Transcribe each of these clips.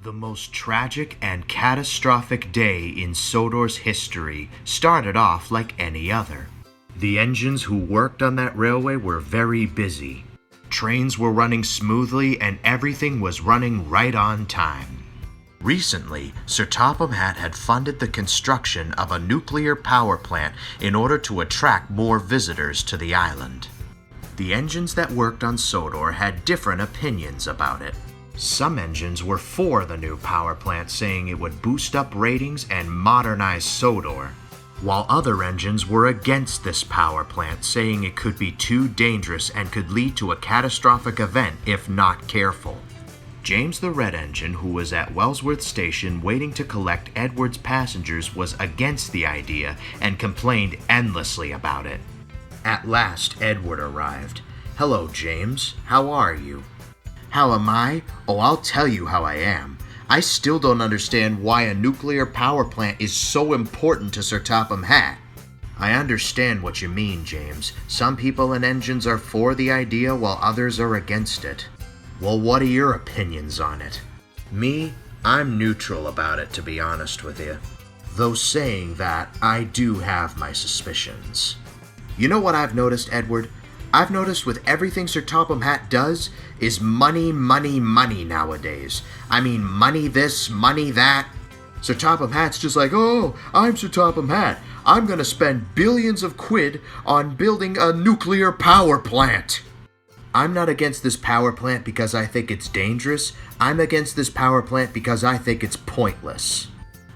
The most tragic and catastrophic day in Sodor's history started off like any other. The engines who worked on that railway were very busy. Trains were running smoothly and everything was running right on time. Recently, Sir Topham Hatt had funded the construction of a nuclear power plant in order to attract more visitors to the island. The engines that worked on Sodor had different opinions about it. Some engines were for the new power plant, saying it would boost up ratings and modernize Sodor, while other engines were against this power plant, saying it could be too dangerous and could lead to a catastrophic event if not careful. James the Red Engine, who was at Wellsworth Station waiting to collect Edward's passengers, was against the idea and complained endlessly about it. At last, Edward arrived. "Hello, James. How are you?" "How am I? Oh, I'll tell you how I am. I still don't understand why a nuclear power plant is so important to Sir Topham Hatt." "I understand what you mean, James. Some people and engines are for the idea while others are against it." "Well, what are your opinions on it?" "Me? I'm neutral about it, to be honest with you. Though saying that, I do have my suspicions." "You know what I've noticed, Edward? I've noticed with everything Sir Topham Hatt does is money, money, money nowadays. I mean, money this, money that. Sir Topham Hatt's just like, "Oh, I'm Sir Topham Hatt. I'm gonna spend billions of quid on building a nuclear power plant." I'm not against this power plant because I think it's dangerous. I'm against this power plant because I think it's pointless.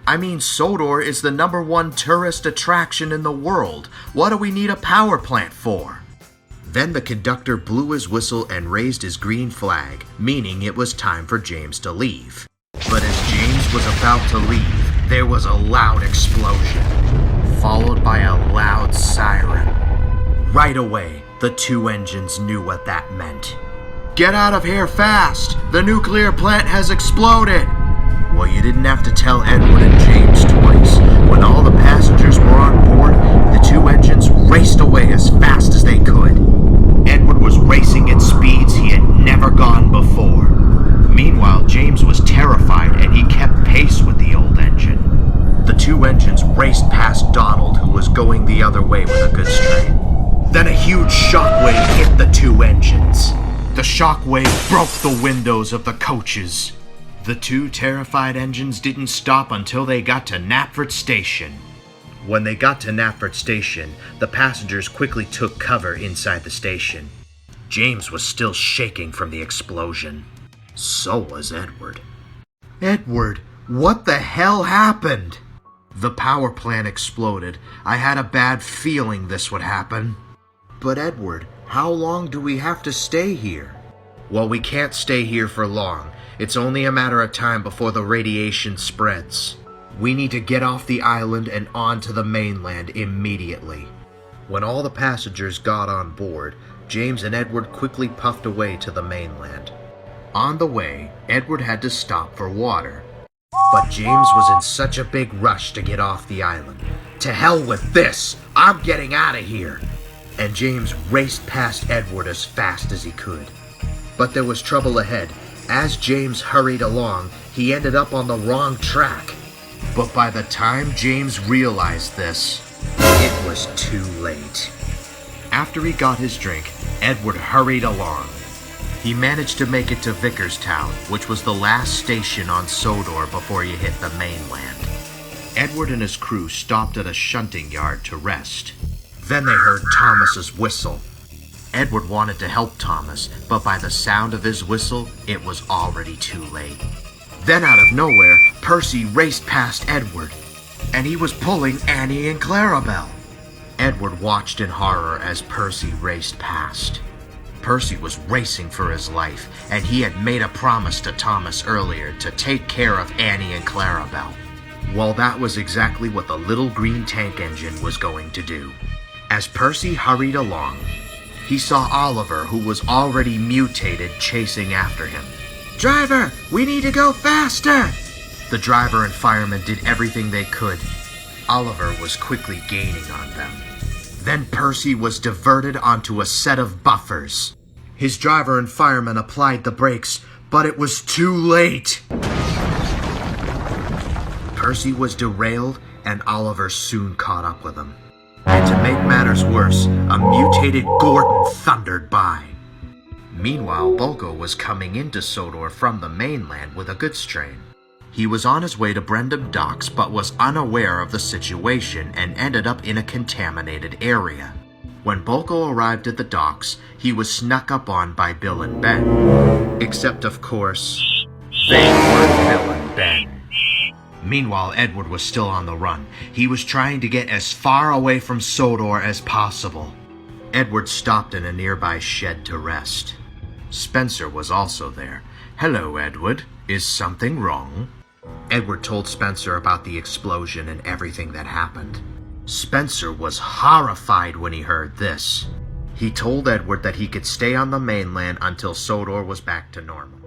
I mean, Sodor is the #1 tourist attraction in the world. What do we need a power plant for? Then the conductor blew his whistle and raised his green flag, meaning it was time for James to leave. But as James was about to leave, there was a loud explosion, followed by a loud siren. Right away, the two engines knew what that meant. "Get out of here fast! The nuclear plant has exploded!" Well, you didn't have to tell Edward and James twice. When all the passengers were on board, the two engines raced away as fast as they could. Edward was racing at speeds he had never gone before. Meanwhile, James was terrified and he kept pace with the old engine. The two engines raced past Donald, who was going the other way with a good straight. Then a huge shockwave hit the two engines. The shockwave broke the windows of the coaches. The two terrified engines didn't stop until they got to Knapford Station. When they got to Knapford Station, the passengers quickly took cover inside the station. James was still shaking from the explosion. So was Edward. "Edward, what the hell happened?" "The power plant exploded. I had a bad feeling this would happen." "But Edward, how long do we have to stay here?" "Well, we can't stay here for long. It's only a matter of time before the radiation spreads. We need to get off the island and onto the mainland immediately." When all the passengers got on board, James and Edward quickly puffed away to the mainland. On the way, Edward had to stop for water. But James was in such a big rush to get off the island. "To hell with this! I'm getting out of here!" And James raced past Edward as fast as he could. But there was trouble ahead. As James hurried along, he ended up on the wrong track. But by the time James realized this, it was too late. After he got his drink, Edward hurried along. He managed to make it to Vickerstown, which was the last station on Sodor before you hit the mainland. Edward and his crew stopped at a shunting yard to rest. Then they heard Thomas's whistle. Edward wanted to help Thomas, but by the sound of his whistle, it was already too late. Then out of nowhere, Percy raced past Edward, and he was pulling Annie and Clarabelle. Edward watched in horror as Percy raced past. Percy was racing for his life, and he had made a promise to Thomas earlier to take care of Annie and Clarabelle. Well, that was exactly what the little green tank engine was going to do. As Percy hurried along, he saw Oliver, who was already mutated, chasing after him. "Driver, we need to go faster!" The driver and fireman did everything they could. Oliver was quickly gaining on them. Then Percy was diverted onto a set of buffers. His driver and fireman applied the brakes, but it was too late. Percy was derailed, and Oliver soon caught up with him. And to make matters worse, a mutated Gordon thundered by. Meanwhile, Bulgo was coming into Sodor from the mainland with a goods train. He was on his way to Brendam Docks but was unaware of the situation and ended up in a contaminated area. When Bulgo arrived at the docks, he was snuck up on by Bill and Ben. Except, of course, they weren't Bill and Ben. Meanwhile, Edward was still on the run. He was trying to get as far away from Sodor as possible. Edward stopped in a nearby shed to rest. Spencer was also there. "Hello, Edward. Is something wrong?" Edward told Spencer about the explosion and everything that happened. Spencer was horrified when he heard this. He told Edward that he could stay on the mainland until Sodor was back to normal.